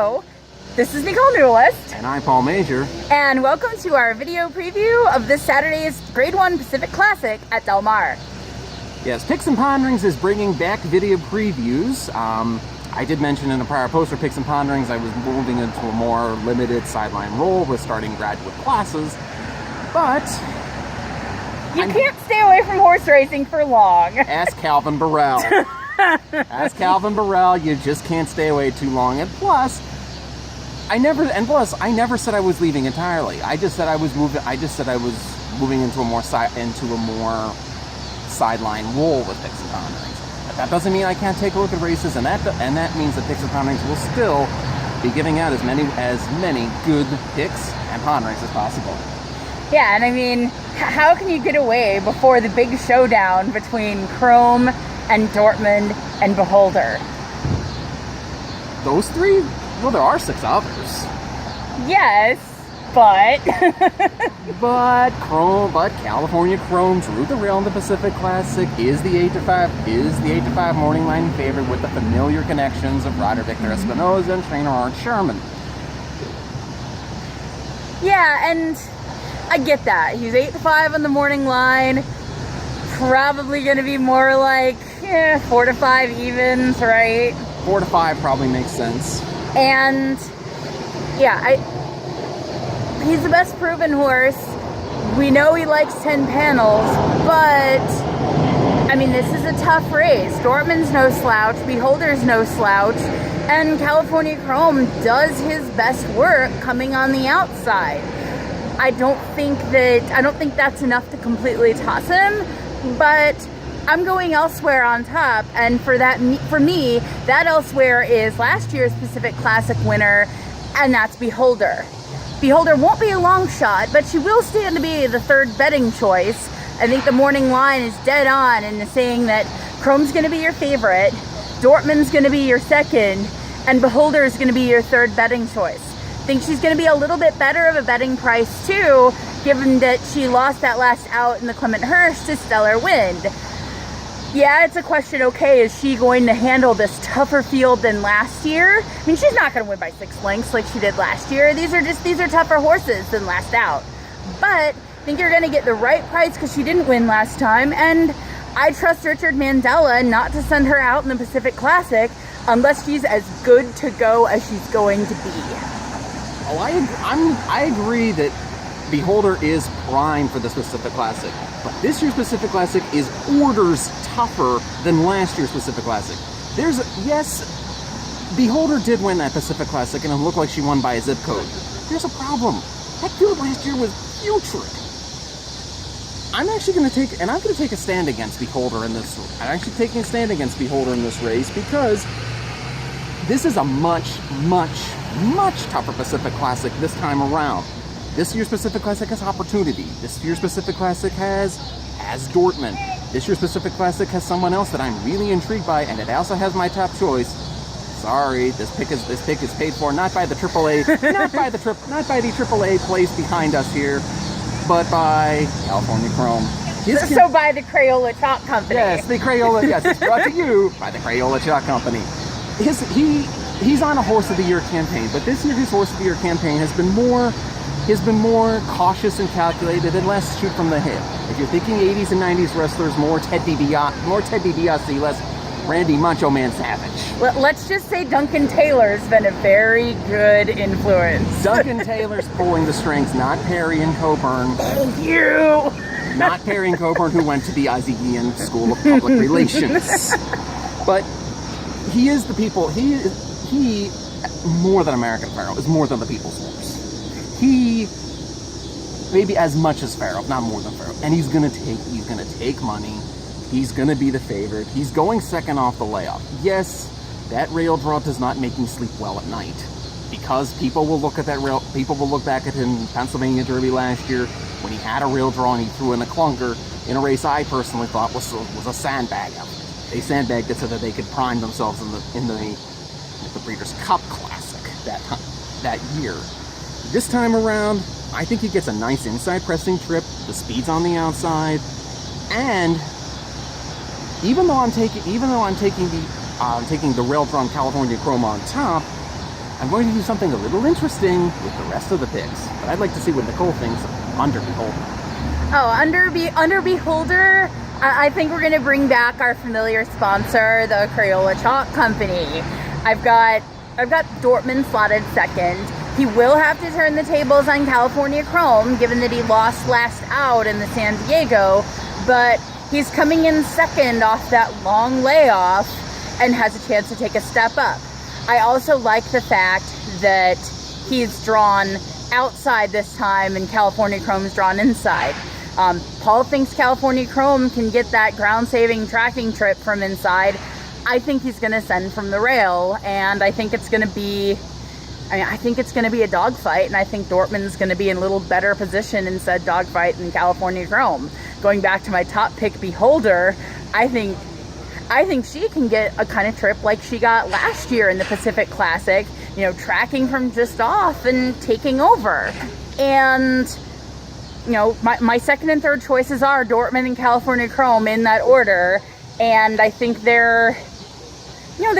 Hello, this is Nicolle Neulist. And I'm Paul Mazur. And welcome to our video preview of this Saturday's Grade 1 Pacific Classic at Del Mar. Yes, Picks and Ponderings is bringing back video previews. I did mention in a prior post for Picks and Ponderings I was moving into a more limited sideline role with starting graduate classes, but you can't stay away from horse racing for long. Ask Calvin Burrell. Ask Calvin Burrell, you just can't stay away too long. And plus, I never said I was leaving entirely. I just said I was moving. I just said I was moving into a more sideline role with Picks and Ponderings. But that doesn't mean I can't take a look at races, and that means that Picks and Ponderings will still be giving out as many good picks and ponderings as possible. Yeah, and I mean, how can you get away before the big showdown between Chrome and Dortmund and Beholder? Those three? Well, there are 6 others. Yes, but but California Chrome drew the rail in the Pacific Classic, is the 8-5 morning line favorite with the familiar connections of Rider Victor Espinoza and trainer Art Sherman. Yeah, and I get that. He's 8-5 on the morning line. Probably going to be more like 4-5 evens, right? 4-5 probably makes sense. And yeah, he's the best proven horse. We know he likes 10 panels, but I mean, this is a tough race. Dortmund's no slouch, Beholder's no slouch, and California Chrome does his best work coming on the outside. I don't think that's enough to completely toss him, but I'm going elsewhere on top, and for me, that elsewhere is last year's Pacific Classic winner, and that's Beholder. Beholder won't be a long shot, but she will stand to be the third betting choice. I think the morning line is dead on in saying that Chrome's going to be your favorite, Dortmund's going to be your second, and Beholder is going to be your third betting choice. I think she's going to be a little bit better of a betting price too, given that she lost that last out in the Clement Hirsch to Stellar Wind. Yeah, it's a question, okay, is she going to handle this tougher field than last year? I mean, she's not going to win by 6 lengths like she did last year. These are tougher horses than last out. But I think you're going to get the right price because she didn't win last time, and I trust Richard Mandella not to send her out in the Pacific Classic unless she's as good to go as she's going to be. Oh, I agree that Beholder is prime for the Pacific Classic, but this year's Pacific Classic is orders tougher than last year's Pacific Classic. Yes, Beholder did win that Pacific Classic, and it looked like she won by a zip code. There's a problem. That field last year was putrid. I'm going to take a stand against Beholder in this. I'm actually taking a stand against Beholder in this race because this is a much tougher Pacific Classic this time around. This year's Pacific Classic has opportunity. This year's Pacific Classic has Dortmund. This year's Pacific Classic has someone else that I'm really intrigued by, and it also has my top choice. Sorry, this pick is paid for not by the AAA, not by the AAA place behind us here, but by California Chrome. So by the Crayola Chalk Company. Yes, the Crayola. Yes, it's brought to you by the Crayola Chalk Company. He's on a Horse of the Year campaign, but this year his Horse of the Year campaign has been more cautious and calculated and less shoot from the hip. If you're thinking 80s and 90s wrestlers, more Ted DiBiase, less Randy Macho Man Savage. Let's just say Duncan Taylor's been a very good influence. Duncan Taylor's pulling the strings, not Perry and Coburn. Thank you! Not Perry and Coburn, who went to the Isaacian School of Public Relations. But he is the people, he more than American Pharaoh, is more than the people's horse. He maybe as much as Pharaoh, not more than Pharaoh, and he's gonna take money. He's gonna be the favorite. He's going second off the layoff. Yes, that rail draw does not make me sleep well at night because people will look at that rail. People will look back at him in Pennsylvania Derby last year when he had a rail draw and he threw in a clunker in a race I personally thought was a sandbag effort. They sandbagged it so that they could prime themselves in the Breeders' Cup Classic that year. This time around, I think he gets a nice inside pressing trip. The speed's on the outside, and even though I'm taking the rail drawn California Chrome on top, I'm going to do something a little interesting with the rest of the picks, but I'd like to see what Nicolle thinks under Beholder. Oh, under Beholder, I think we're going to bring back our familiar sponsor, the Crayola Chalk Company. I've got Dortmund slotted second. He will have to turn the tables on California Chrome, given that he lost last out in the San Diego, but he's coming in second off that long layoff and has a chance to take a step up. I also like the fact that he's drawn outside this time and California Chrome's drawn inside. Paul thinks California Chrome can get that ground-saving tracking trip from inside. I think he's going to send from the rail, and I think it's going to be a dogfight, and I think Dortmund's going to be in a little better position in said dogfight than California Chrome. Going back to my top pick, Beholder, I think she can get a kind of trip like she got last year in the Pacific Classic, tracking from just off and taking over. And, my second and third choices are Dortmund and California Chrome in that order. And I think they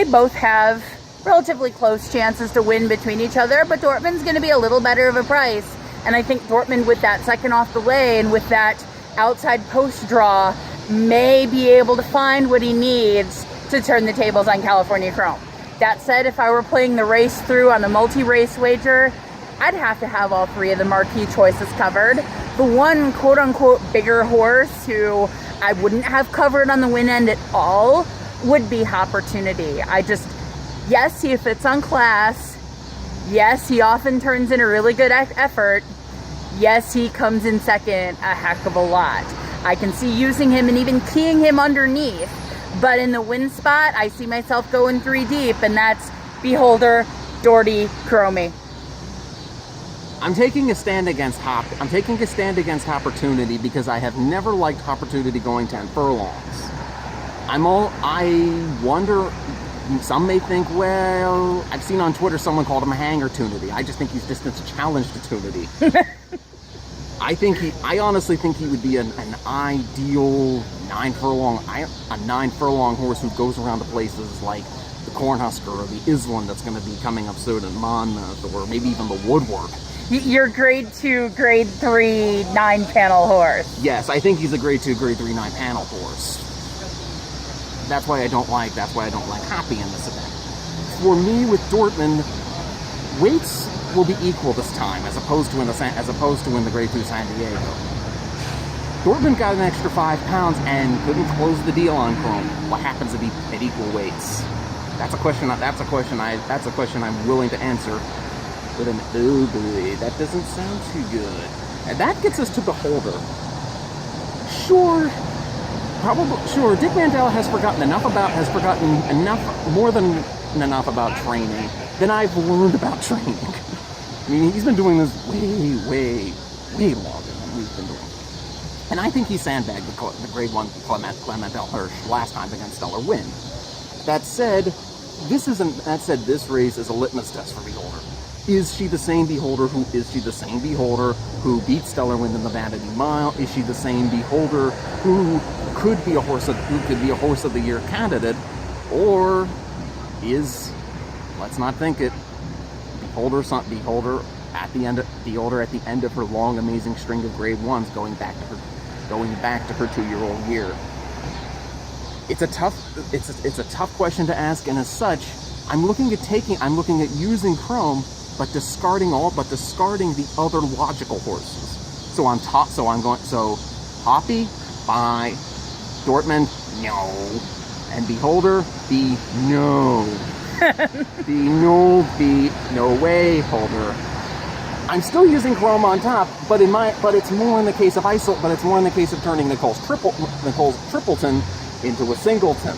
both have relatively close chances to win between each other, but Dortmund's going to be a little better of a price. And I think Dortmund, with that second off the lane, with that outside post draw, may be able to find what he needs to turn the tables on California Chrome. That said, if I were playing the race through on a multi-race wager, I'd have to have all three of the marquee choices covered. The one quote-unquote bigger horse who I wouldn't have covered on the win end at all would be Opportunity. Yes, he fits on class. Yes, he often turns in a really good effort. Yes, he comes in second a heck of a lot. I can see using him and even keying him underneath. But in the win spot, I see myself going 3 deep, and that's Beholder, Doherty, Chromie. I'm taking a stand against Opportunity because I have never liked Opportunity going 10 furlongs. I wonder, some may think, well, I've seen on Twitter someone called him a hanger-tunity. I just think he's distance challenge to tunity. I honestly think he would be an ideal 9 furlong horse who goes around to places like the Cornhusker or the Island that's going to be coming up soon in Monmouth, or maybe even the Woodwork. Your grade 2, grade 3, 9-panel horse. Yes, I think he's a grade 2, grade 3, 9-panel horse. That's why I don't like Hoppy in this event. For me, with Dortmund, weights will be equal this time, as opposed to in the grade 2 San Diego. Dortmund got an extra 5 pounds and couldn't close the deal on Chrome. What happens at equal weights? That's a question I'm willing to answer with an oh boy, that doesn't sound too good. And that gets us to Beholder. Sure, Dick Mandel has forgotten more than enough about training than I've learned about training. I mean, he's been doing this way longer than we've been doing. And I think he sandbagged the grade 1 Clementel Hirsch last time against Stellar Win. That said, this race is a litmus test for Beholder. Is she the same Beholder who beat Stellar Wind in the Vanity Mile? Is she the same Beholder who could be a horse of the year candidate? Or is, let's not think it, Beholder at the end of her long, amazing string of grade 1s, going back to her 2-year-old year? It's a tough question to ask, and as such, I'm looking at using Chrome, but discarding the other logical horses. So Hoppy, bye. Dortmund, no. And Beholder, no. No way, Holder. I'm still using Chrome on top, but it's more in the case of turning Nicolle's tripleton into a singleton.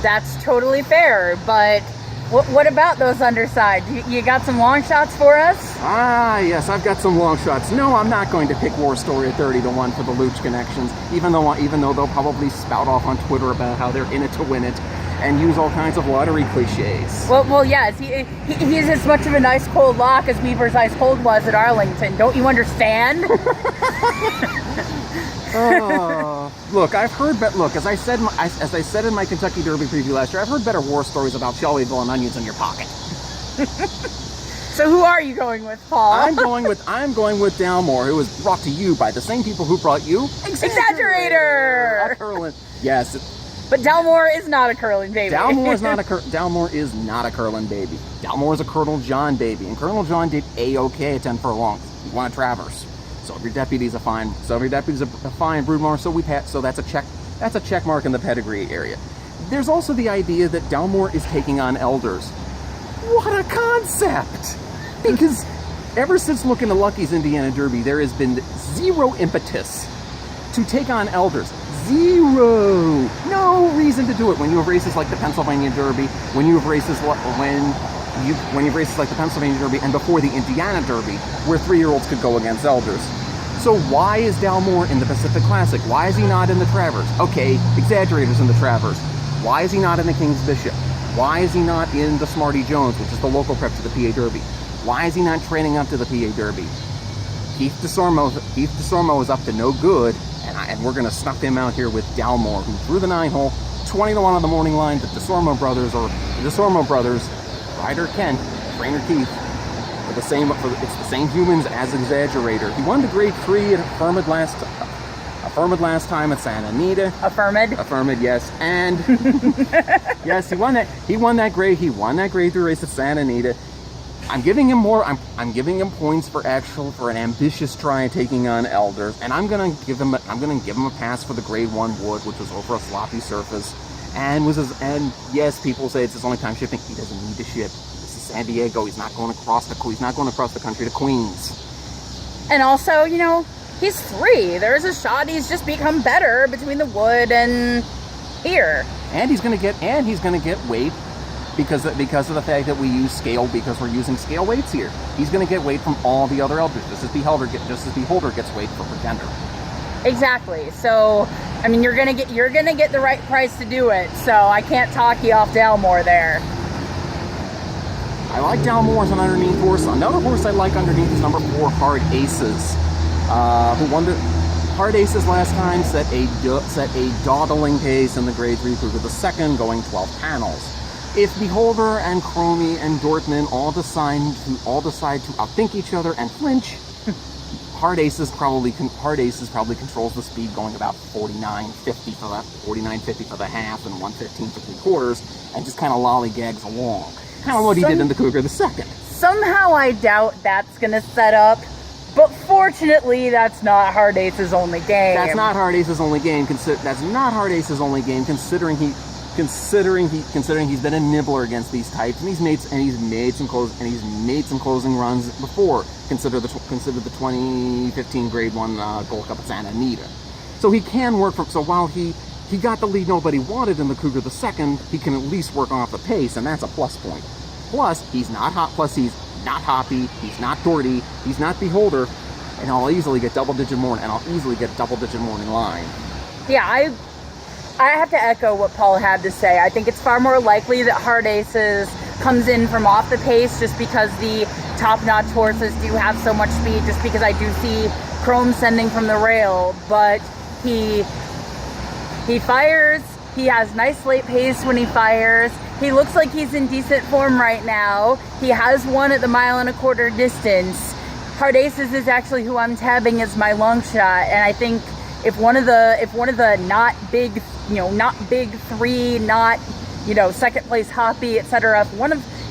That's totally fair, but what about those underside? You got some long shots for us? Ah, yes, I've got some long shots. No, I'm not going to pick War Story at 30-1 for the Luch connections, even though they'll probably spout off on Twitter about how they're in it to win it and use all kinds of lottery cliches. Well, yes, he's as much of an ice cold lock as Weaver's ice cold was at Arlington. Don't you understand? Look, as I said in my Kentucky Derby preview last year, I've heard better war stories about Shelbyville and onions in your pocket. So who are you going with, Paul? I'm going with Dalmore, who was brought to you by the same people who brought you Exaggerator! A curling. Yes. But Dalmore is not a curling baby. Dalmore is not a curling baby. Dalmore is a Colonel John baby, and Colonel John did A-OK at 10 furlongs. He won a Travers. So every deputy's a fine broodmare. So that's a check. That's a check mark in the pedigree area. There's also the idea that Dalmore is taking on elders. What a concept! Because ever since looking at Lucky's Indiana Derby, there has been zero impetus to take on elders. Zero! No reason to do it when you have races like the Pennsylvania Derby, when you have races like the Pennsylvania Derby, and before the Indiana Derby, where 3-year-olds could go against elders. So why is Dalmore in the Pacific Classic? Why is he not in the Travers? Okay, Exaggerator's in the Travers. Why is he not in the King's Bishop? Why is he not in the Smarty Jones, which is the local prep to the PA Derby? Why is he not training up to the PA Derby? Keith DeSormo is up to no good, and we're going to snuff him out here with Dalmore, who threw the 9-hole, 20-1 on the morning line. The DeSormo brothers, Ryder Kent, trainer Keith, it's the same humans as Exaggerator. He won the Grade 3 at Affirmed last time at Santa Anita. Affirmed, yes. And yes, he won that grade 3 race at Santa Anita. I'm giving him points for an ambitious try at taking on elders, and I'm gonna give him a pass for the Grade 1 Wood, which was over a sloppy surface, and yes, people say it's his only time shipping. He doesn't need to ship. This is San Diego. He's not going across the country to Queens. And also, he's 3. There's a shot he's just become better between the Wood and here. And he's gonna get weight. Because of the fact that we use scale, because we're using scale weights here. He's going to get weight from all the other elders, just as Beholder gets weight for Pretender. Exactly. So, I mean, you're gonna get the right price to do it. So I can't talk you off Dalmore there. I like Dalmore as an underneath horse. Another horse I like underneath is number 4, Hard Aces, who won the Hard Aces last time. Set a dawdling pace in the Grade 3 Cougar the second, going 12 panels. If Beholder and Chromie and Dortmund all decide to outthink each other and flinch, Hard Aces probably controls the speed, going about 49.50 for the half and 1:15 for 3/4, and just kind of lollygags along. Kind of what he did in the Cougar the second. Somehow I doubt that's gonna set up, but fortunately that's not Hard Ace's only game. That's not Hard Ace's only game. Considering he's been a nibbler against these types, and he's made some closing runs before. Consider the 2015 Grade 1 Gold Cup at Santa Anita. So he can work from. So while he got the lead nobody wanted in the Cougar the second, he can at least work off the pace, and that's a plus point. Plus he's not hot. Plus he's not Hoppy. He's not Doherty. He's not Beholder, and I'll easily get double-digit morning line. Yeah, I have to echo what Paul had to say. I think it's far more likely that Hard Aces comes in from off the pace, just because the top-notch horses do have so much speed, just because I do see Chrome sending from the rail, but he fires. He has nice late pace when he fires. He looks like he's in decent form right now. He has won at the 1.25 mile distance. Hard Aces is actually who I'm tabbing as my long shot, and I think if one of the not big 3, not second place Hoppy, etc.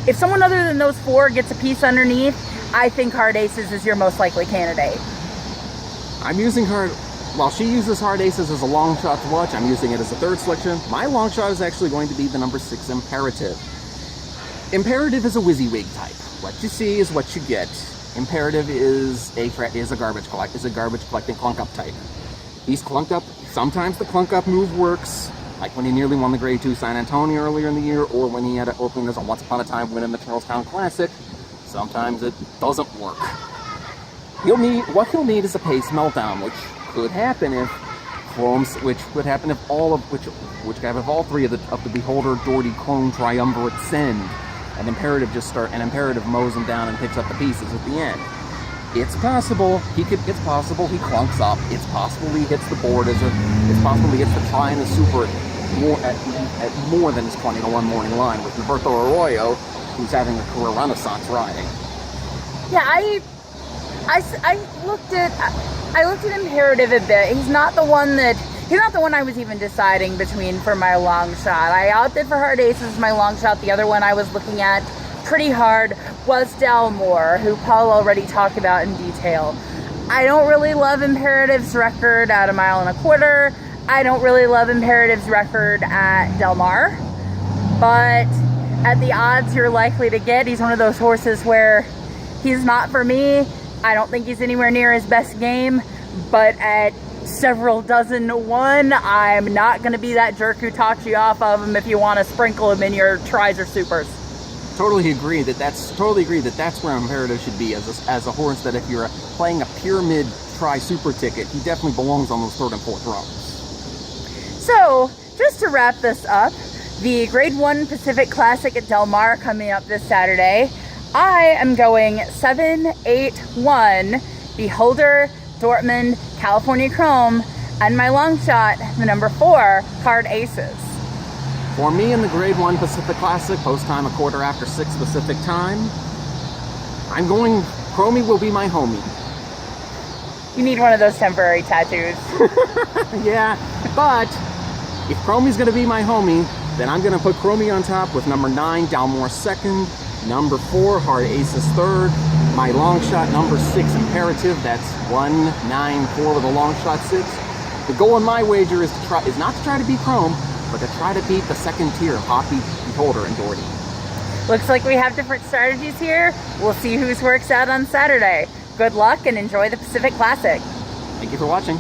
If someone other than those 4 gets a piece underneath, I think Hard Aces is your most likely candidate. While she uses Hard Aces as a long shot to watch, I'm using it as a third selection. My long shot is actually going to be the number 6 Imperative. Imperative is a WYSIWYG type. What you see is what you get. Imperative is a garbage collecting clunk up type. He's clunked up. Sometimes the clunk up move works, like when he nearly won the Grade 2 San Antonio earlier in the year, or when he had an opening as a Once Upon a Time win in the Charlestown Classic. Sometimes it doesn't work. What he'll need is a pace meltdown, which could happen if all 3 of the Beholder, Doherty, Chrome triumvirate send, and Imperative mows him down and picks up the pieces at the end. It's possible he clunks up. It's possible he hits the board it's possible he hits the try and the super at more than his 20-1 morning line with Roberto Arroyo. who's having a career renaissance riding. Yeah, I looked at Imperative a bit. He's not the one I was even deciding between for my long shot. I opted for Hard Aces as my long shot. The other one I was looking at pretty hard was Dalmore, who Paul already talked about in detail. I don't really love Imperative's record at 1.25 miles. I don't really love Imperative's record at Del Mar. But at the odds you're likely to get, he's one of those horses where he's not for me. I don't think he's anywhere near his best game. But at several dozen to one, I'm not going to be that jerk who talks you off of him if you want to sprinkle him in your tries or supers. Totally agree that that's where Imperative should be as a horse, that if you're playing a pyramid try super ticket, he definitely belongs on those 3rd and 4th rows. So, just to wrap this up, the Grade 1 Pacific Classic at Del Mar coming up this Saturday. I am going 7-8-1 Beholder, Dortmund, California Chrome, and my long shot, the number 4, Hard Aces. For me in the Grade 1 Pacific Classic, post time 6:15 Pacific time, I'm going Chromie will be my homie. You need one of those temporary tattoos. Yeah, but if Chromie's going to be my homie, then I'm going to put Chromie on top with number 9, Dalmore 2nd, number 4, Hard Aces 3rd, my long shot number 6, Imperative. That's 1-9-4 with a long shot 6. The goal in my wager is not to try to beat Chrome, but to try to beat the second tier of Hoppy, Beholder, and Doherty. Looks like we have different strategies here. We'll see whose works out on Saturday. Good luck and enjoy the Pacific Classic. Thank you for watching.